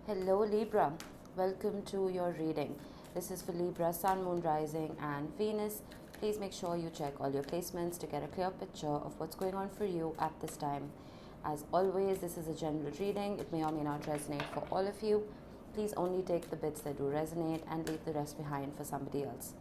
Hello Libra, welcome to your reading. This is for Libra, Sun, Moon, Rising and Venus. Please make sure you check all your placements to get a clear picture of what's going on for you at this time. As always, this is a general reading. It may or may not resonate for all of you. Please only take the bits that do resonate and leave the rest behind for somebody else.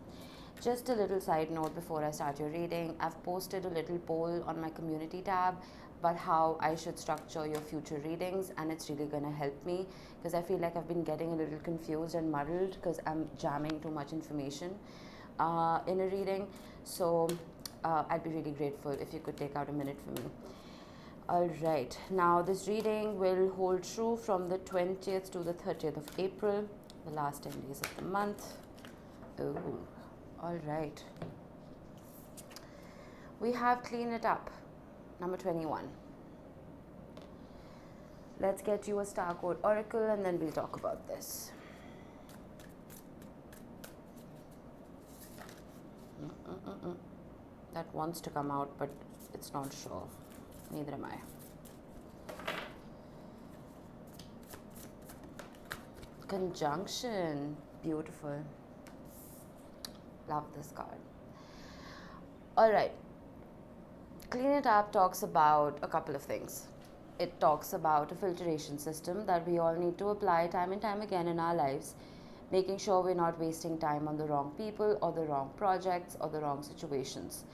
Just a little side note before I start your reading. I've posted a little poll on my community tab about how I should structure your future readings, and it's really going to help me because I feel like I've been getting a little confused and muddled because I'm jamming too much information in a reading. So I'd be really grateful if you could take out a minute for me. Alright, now this reading will hold true from the 20th to the 30th of April, the last 10 days of the month. Oh. All right. We have Clean It Up, number 21. Let's get you a Star Code Oracle and then we'll talk about this. That wants to come out, but it's not sure. Neither am I. Conjunction. Beautiful. Love this card. Alright. Clean It Up talks about a couple of things. It talks about a filtration system that we all need to apply time and time again in our lives, making sure we're not wasting time on the wrong people or the wrong projects or the wrong situations.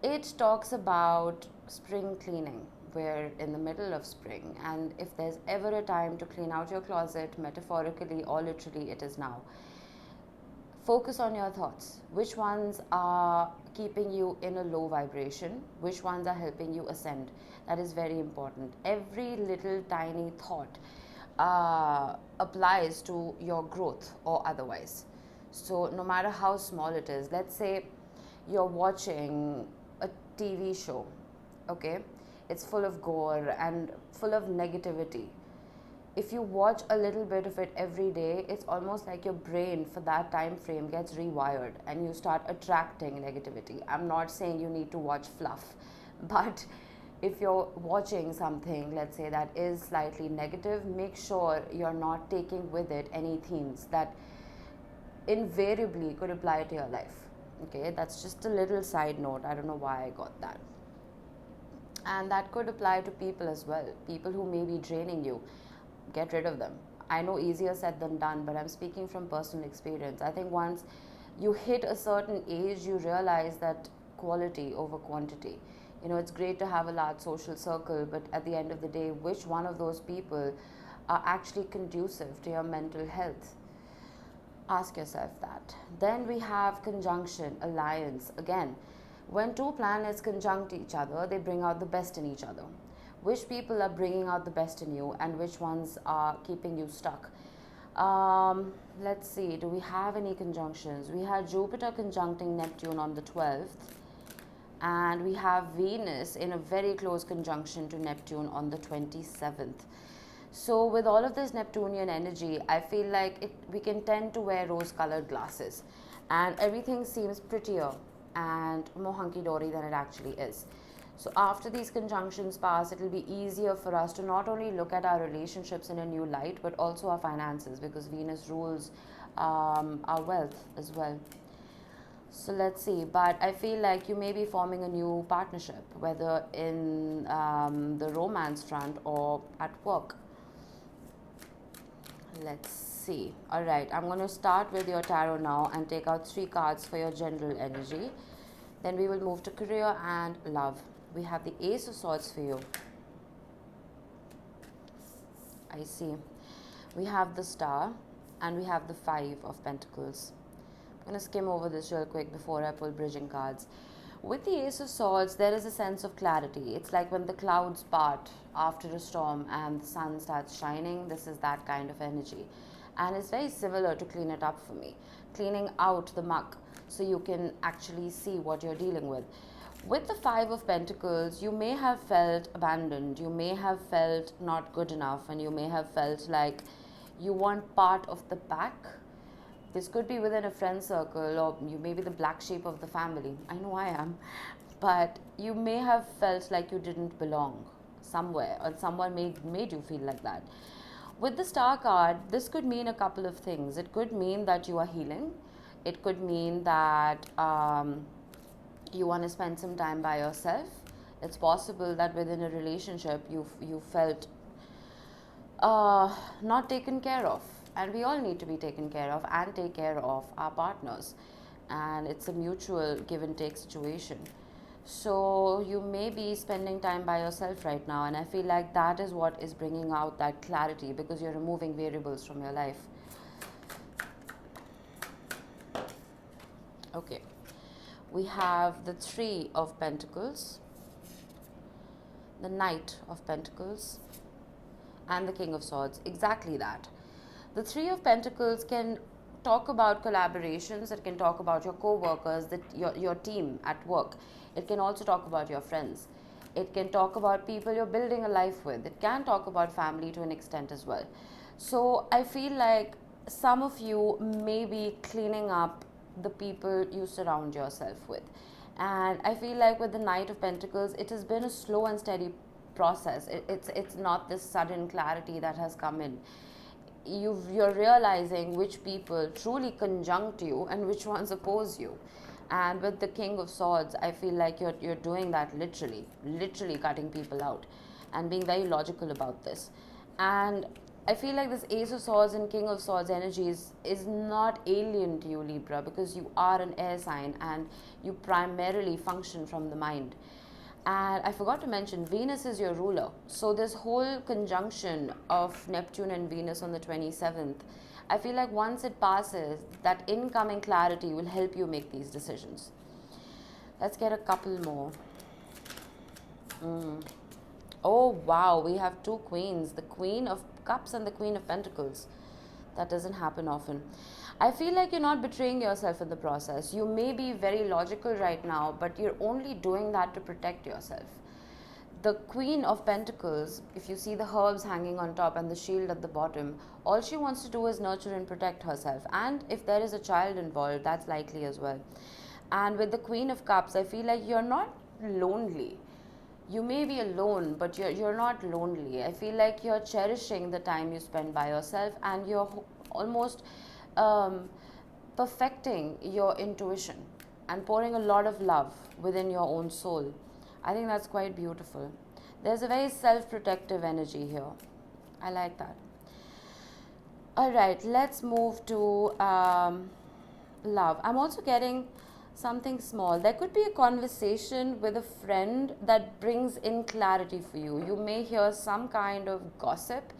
It talks about spring cleaning. We're in the middle of spring, and if there's ever a time to clean out your closet, metaphorically or literally, it is now. Focus on your thoughts. Which ones are keeping you in a low vibration? Which ones are helping you ascend? That is very important. Every little tiny thought applies to your growth or otherwise. So no matter how small it is, let's say you're watching a TV show, okay? It's full of gore and full of negativity. If you watch a little bit of it every day, it's almost like your brain for that time frame gets rewired and you start attracting negativity. I'm not saying you need to watch fluff, but if you're watching something, let's say, that is slightly negative, make sure you're not taking with it any themes that invariably could apply to your life. Okay, that's just a little side note. I don't know why I got that. And that could apply to people as well. People who may be draining you. Get rid of them. I know easier said than done, but I'm speaking from personal experience. I think once you hit a certain age, you realize that quality over quantity. You know, it's great to have a large social circle, but at the end of the day, which one of those people are actually conducive to your mental health? Ask yourself that. Then we have conjunction, alliance. Again, when two planets conjunct each other, they bring out the best in each other. Which people are bringing out the best in you and which ones are keeping you stuck? Let's see, do we have any conjunctions? We had Jupiter conjuncting Neptune on the 12th, and we have Venus in a very close conjunction to Neptune on the 27th. So with all of this Neptunian energy, I feel like we can tend to wear rose-colored glasses and everything seems prettier and more hunky-dory than it actually is. So after these conjunctions pass, it will be easier for us to not only look at our relationships in a new light, but also our finances, because Venus rules our wealth as well. So let's see. But I feel like you may be forming a new partnership, whether in the romance front or at work. Let's see. All right. I'm going to start with your tarot now and take out 3 cards for your general energy. Then we will move to career and love. We have the Ace of Swords for you. I see. We have the Star and we have the 5 of Pentacles. I'm going to skim over this real quick before I pull bridging cards. With the Ace of Swords, there is a sense of clarity. It's like when the clouds part after a storm and the sun starts shining. This is that kind of energy. And it's very similar to Clean It Up for me. Cleaning out the muck so you can actually see what you're dealing with. With the 5 of Pentacles, you may have felt abandoned, you may have felt not good enough, and you may have felt like you weren't part of the pack. This could be within a friend circle, or you may be the black sheep of the family. I know I am. But you may have felt like you didn't belong somewhere, or someone made you feel like that. With the Star card, this could mean a couple of things. It could mean that you are healing. It could mean that you want to spend some time by yourself. It's possible that within a relationship you felt not taken care of, and we all need to be taken care of and take care of our partners, and it's a mutual give and take situation. So you may be spending time by yourself right now, and I feel like that is what is bringing out that clarity, because you're removing variables from your life. Okay, we have the Three of Pentacles, the Knight of Pentacles, and the King of Swords. Exactly that. The Three of Pentacles can talk about collaborations. It can talk about your co-workers, your team at work. It can also talk about your friends. It can talk about people you're building a life with. It can talk about family to an extent as well. So I feel like some of you may be cleaning up the people you surround yourself with. And I feel like with the Knight of Pentacles, it has been a slow and steady process. It's not this sudden clarity that has come in. You're realizing which people truly conjunct you and which ones oppose you. And with the King of Swords, I feel like you're doing that literally cutting people out and being very logical about this. And I feel like this Ace of Swords and King of Swords energy is not alien to you, Libra, because you are an air sign and you primarily function from the mind. And I forgot to mention, Venus is your ruler. So this whole conjunction of Neptune and Venus on the 27th, I feel like once it passes, that incoming clarity will help you make these decisions. Let's get a couple more. Oh, wow. We have two queens, the Queen of Cups and the Queen of Pentacles. That doesn't happen often. I feel like you're not betraying yourself in the process. You may be very logical right now, but you're only doing that to protect yourself. The Queen of Pentacles, if you see the herbs hanging on top and the shield at the bottom, all she wants to do is nurture and protect herself. And if there is a child involved, that's likely as well. And with the Queen of Cups, I feel like you're not lonely. You may be alone, but you're not lonely. I feel like you're cherishing the time you spend by yourself, and you're almost perfecting your intuition and pouring a lot of love within your own soul. I think that's quite beautiful. There's a very self-protective energy here. I like that. All right, let's move to love. I'm also getting something small. There could be a conversation with a friend that brings in clarity for you. You may hear some kind of gossip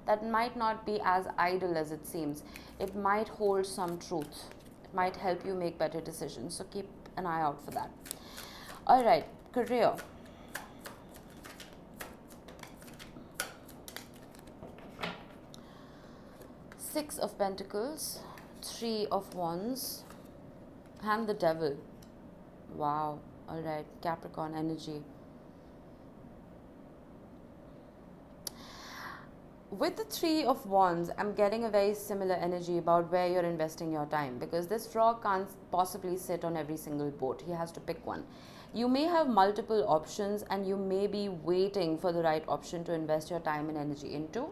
that might not be as idle as it seems. It might hold some truth. It might help you make better decisions. So keep an eye out for that. All right, career. Six of Pentacles, Three of Wands, and the Devil. Wow. All right, Capricorn energy. With the Three of Wands, I'm getting a very similar energy about where you're investing your time, because this frog can't possibly sit on every single boat. He has to pick one. You may have multiple options, and you may be waiting for the right option to invest your time and energy into.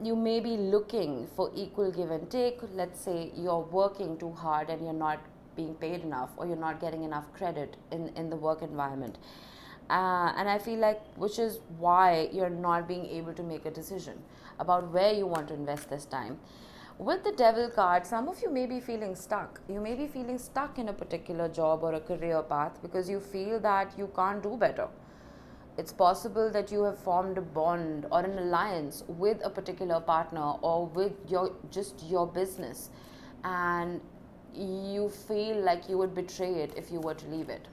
You may be looking for equal give and take. Let's say you're working too hard and you're not being paid enough, or you're not getting enough credit in the work environment. And I feel like, which is why you're not being able to make a decision about where you want to invest this time. With the Devil card, some of you may be feeling stuck. You may be feeling stuck in a particular job or a career path because you feel that you can't do better. It's possible that you have formed a bond or an alliance with a particular partner or with your business, and you feel like you would betray it if you were to leave it.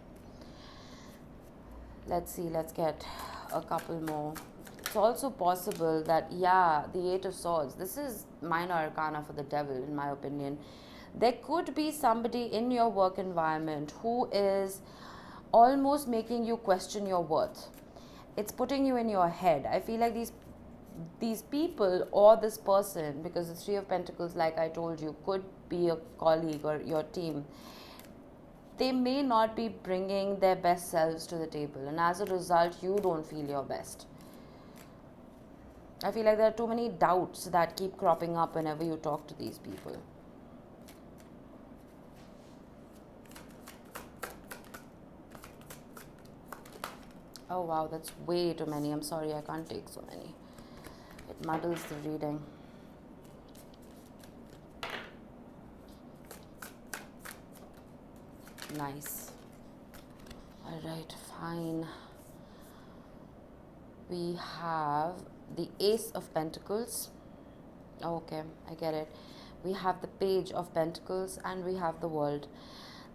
Let's see, let's get a couple more. It's also possible that, the Eight of Swords, this is minor arcana for the Devil, in my opinion. There could be somebody in your work environment who is almost making you question your worth. It's putting you in your head. I feel like these people or this person, because the Three of Pentacles, like I told you, could be a colleague or your team. They may not be bringing their best selves to the table, and as a result, you don't feel your best. I feel like there are too many doubts that keep cropping up whenever you talk to these people. Oh wow, that's way too many. I'm sorry, I can't take so many. It muddles the reading. Nice. Alright, fine. We have the Ace of Pentacles. Okay, I get it. We have the Page of Pentacles and we have the World.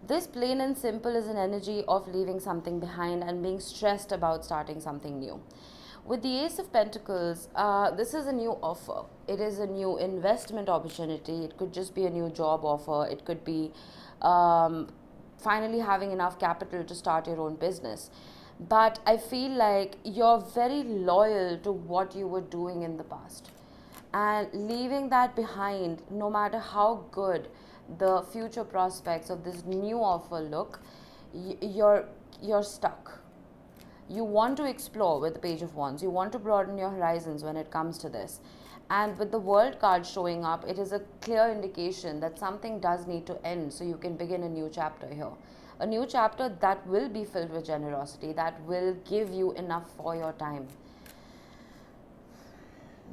This, plain and simple, is an energy of leaving something behind and being stressed about starting something new. With the Ace of Pentacles, this is a new offer. It is a new investment opportunity. It could just be a new job offer. It could be finally having enough capital to start your own business. But I feel like you're very loyal to what you were doing in the past. And leaving that behind, no matter how good the future prospects of this new offer look, you're stuck. You want to explore with the Page of Wands. You want to broaden your horizons when it comes to this. And with the World card showing up, it is a clear indication that something does need to end so you can begin a new chapter here. A new chapter that will be filled with generosity, that will give you enough for your time.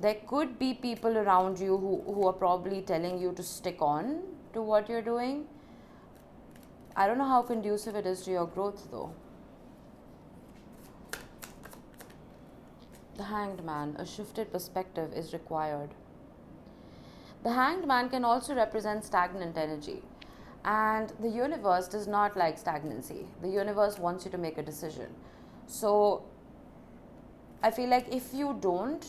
There could be people around you who are probably telling you to stick on to what you're doing. I don't know how conducive it is to your growth though. The Hanged Man, a shifted perspective is required. The Hanged Man can also represent stagnant energy. And the universe does not like stagnancy. The universe wants you to make a decision. So I feel like if you don't,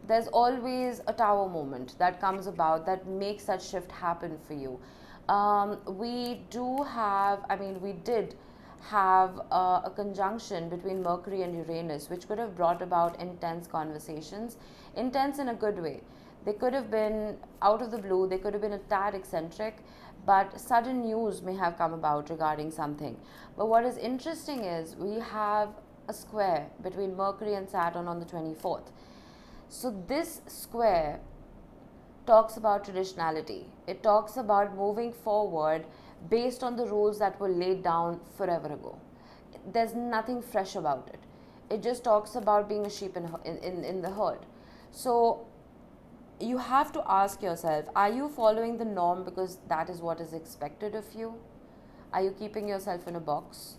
there's always a Tower moment that comes about that makes that shift happen for you. We did have a conjunction between Mercury and Uranus, which could have brought about intense conversations, intense in a good way. They could have been out of the blue, they could have been a tad eccentric, but sudden news may have come about regarding something. But what is interesting is we have a square between Mercury and Saturn on the 24th. So this square talks about traditionality. It talks about moving forward based on the rules that were laid down forever ago. There's nothing fresh about it. It just talks about being a sheep in the herd. So you have to ask yourself, are you following the norm because that is what is expected of you? Are you keeping yourself in a box?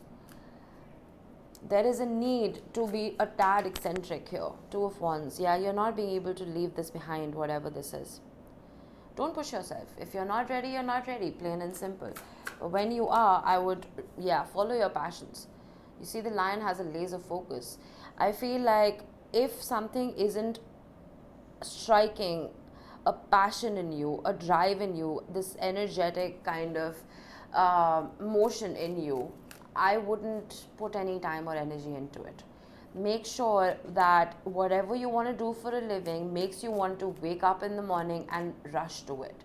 There is a need to be a tad eccentric here. Two of Wands. Yeah, you're not being able to leave this behind, whatever this is. Don't push yourself. If you're not ready, you're not ready. Plain and simple. But when you are, I would, follow your passions. You see, the Lion has a laser focus. I feel like if something isn't striking a passion in you, a drive in you, this energetic kind of motion in you, I wouldn't put any time or energy into it. Make sure that whatever you want to do for a living makes you want to wake up in the morning and rush to it.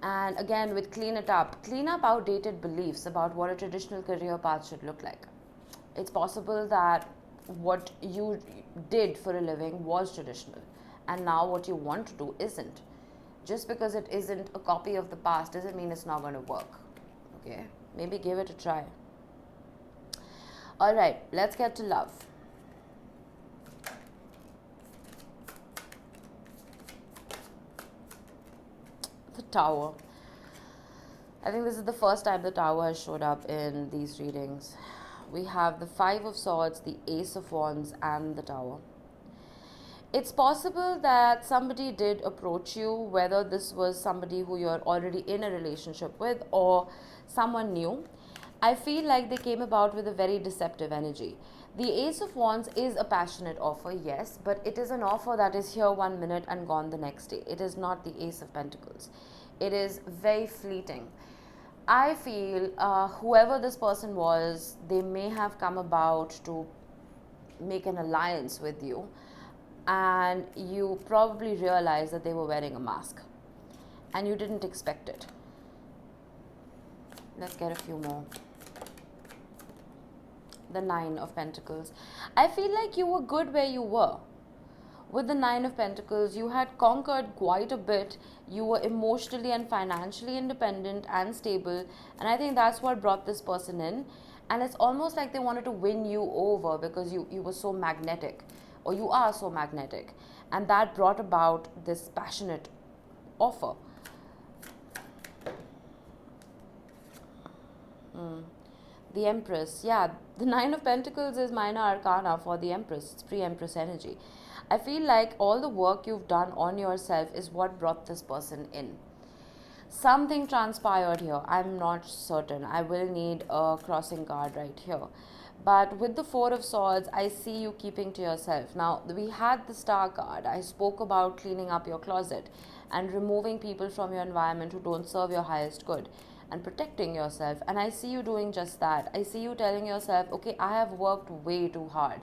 And again, with clean up outdated beliefs about what a traditional career path should look like. It's possible that what you did for a living was traditional, and now what you want to do isn't. Just because it isn't a copy of the past doesn't mean it's not going to work. Okay? Maybe give it a try. Alright, let's get to love. The Tower. I think this is the first time the Tower has showed up in these readings. We have the Five of Swords, the Ace of Wands, and the Tower. It's possible that somebody did approach you, whether this was somebody who you're already in a relationship with or someone new. I feel like they came about with a very deceptive energy. The Ace of Wands is a passionate offer, yes, but it is an offer that is here 1 minute and gone the next day. It is not the Ace of Pentacles. It is very fleeting. I feel whoever this person was, they may have come about to make an alliance with you, and you probably realized that they were wearing a mask and you didn't expect it. Let's get a few more. The Nine of Pentacles. I feel like you were good where you were. with the Nine of Pentacles, you had conquered quite a bit. You were emotionally and financially independent and stable, and I think that's what brought this person in. And it's almost like they wanted to win you over because you were so magnetic, or you are so magnetic, and that brought about this passionate offer. The Empress, yeah, the Nine of Pentacles is minor arcana for the Empress. It's pre-Empress energy. I feel like all the work you've done on yourself is what brought this person in. Something transpired here. I'm not certain. I will need a crossing card right here. But with the Four of Swords, I see you keeping to yourself. Now, we had the Star card. I spoke about cleaning up your closet and removing people from your environment who don't serve your highest good, and protecting yourself. And I see you doing just that. I see you telling yourself, okay, I have worked way too hard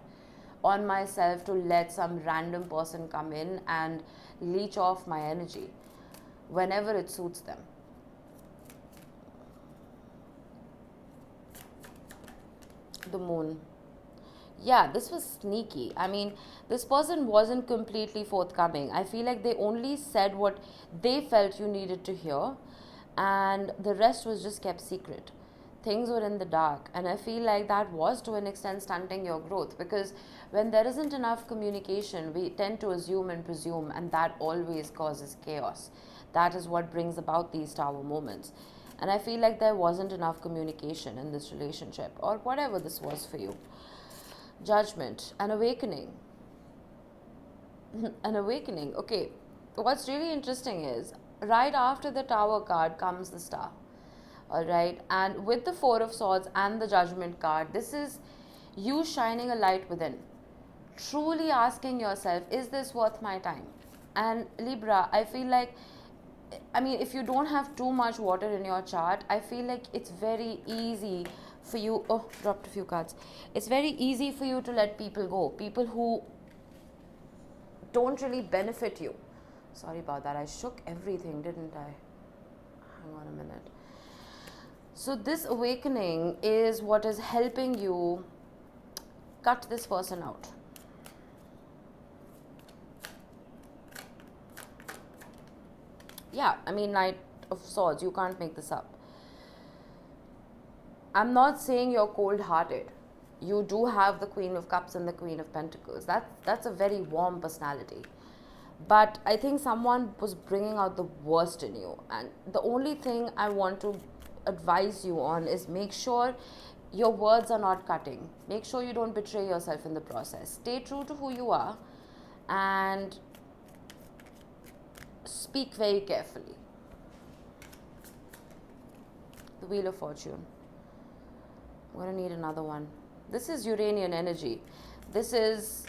on myself to let some random person come in and leech off my energy whenever it suits them. The Moon. Yeah, this was sneaky. I mean, this person wasn't completely forthcoming. I feel like they only said what they felt you needed to hear, and the rest was just kept secret. Things were in the dark, and I feel like that was to an extent stunting your growth, because when there isn't enough communication, we tend to assume and presume, and that always causes chaos. That is what brings about these tower moments. And I feel like there wasn't enough communication in this relationship, or whatever this was for you. Judgment, an awakening. An awakening. Okay, what's really interesting is right after the Tower card comes the Star. All right, and with the Four of Swords and the Judgment card, this is you shining a light within, truly asking yourself, is this worth my time? And Libra, I feel like, I mean, if you don't have too much water in your chart, I feel like it's very easy for you. Oh, dropped a few cards. It's very easy for you to let people go, people who don't really benefit you. Sorry about that. I shook everything, didn't I? Hang on a minute. So this awakening is what is helping you cut this person out. Yeah, I mean, Knight of Swords, you can't make this up. I'm not saying you're cold-hearted. You do have the Queen of Cups and the Queen of Pentacles. That's a very warm personality. But I think someone was bringing out the worst in you. And the only thing I want to advise you on is make sure your words are not cutting. Make sure you don't betray yourself in the process. Stay true to who you are and speak very carefully. The Wheel of Fortune. I'm going to need another one. This is Uranian energy. This is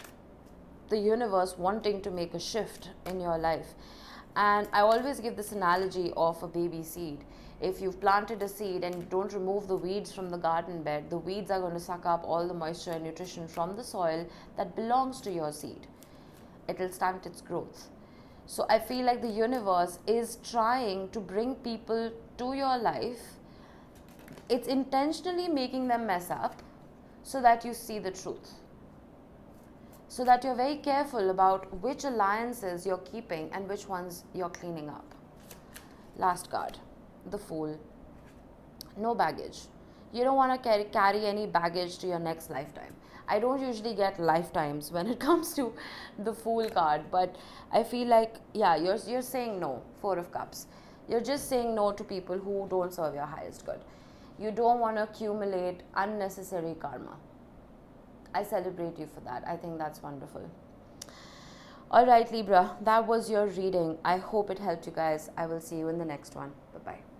the universe wanting to make a shift in your life. And I always give this analogy of a baby seed. If you've planted a seed and you don't remove the weeds from the garden bed, the weeds are going to suck up all the moisture and nutrition from the soil that belongs to your seed. It will stunt its growth. So I feel like the universe is trying to bring people to your life. It's intentionally making them mess up so that you see the truth. So that you're very careful about which alliances you're keeping and which ones you're cleaning up. Last card, the Fool. No baggage. You don't want to carry any baggage to your next lifetime. I don't usually get lifetimes when it comes to the Fool card, but I feel like, yeah, you're saying no, Four of Cups. You're just saying no to people who don't serve your highest good. You don't want to accumulate unnecessary karma. I celebrate you for that. I think that's wonderful. All right, Libra, that was your reading. I hope it helped you guys. I will see you in the next one. Bye-bye.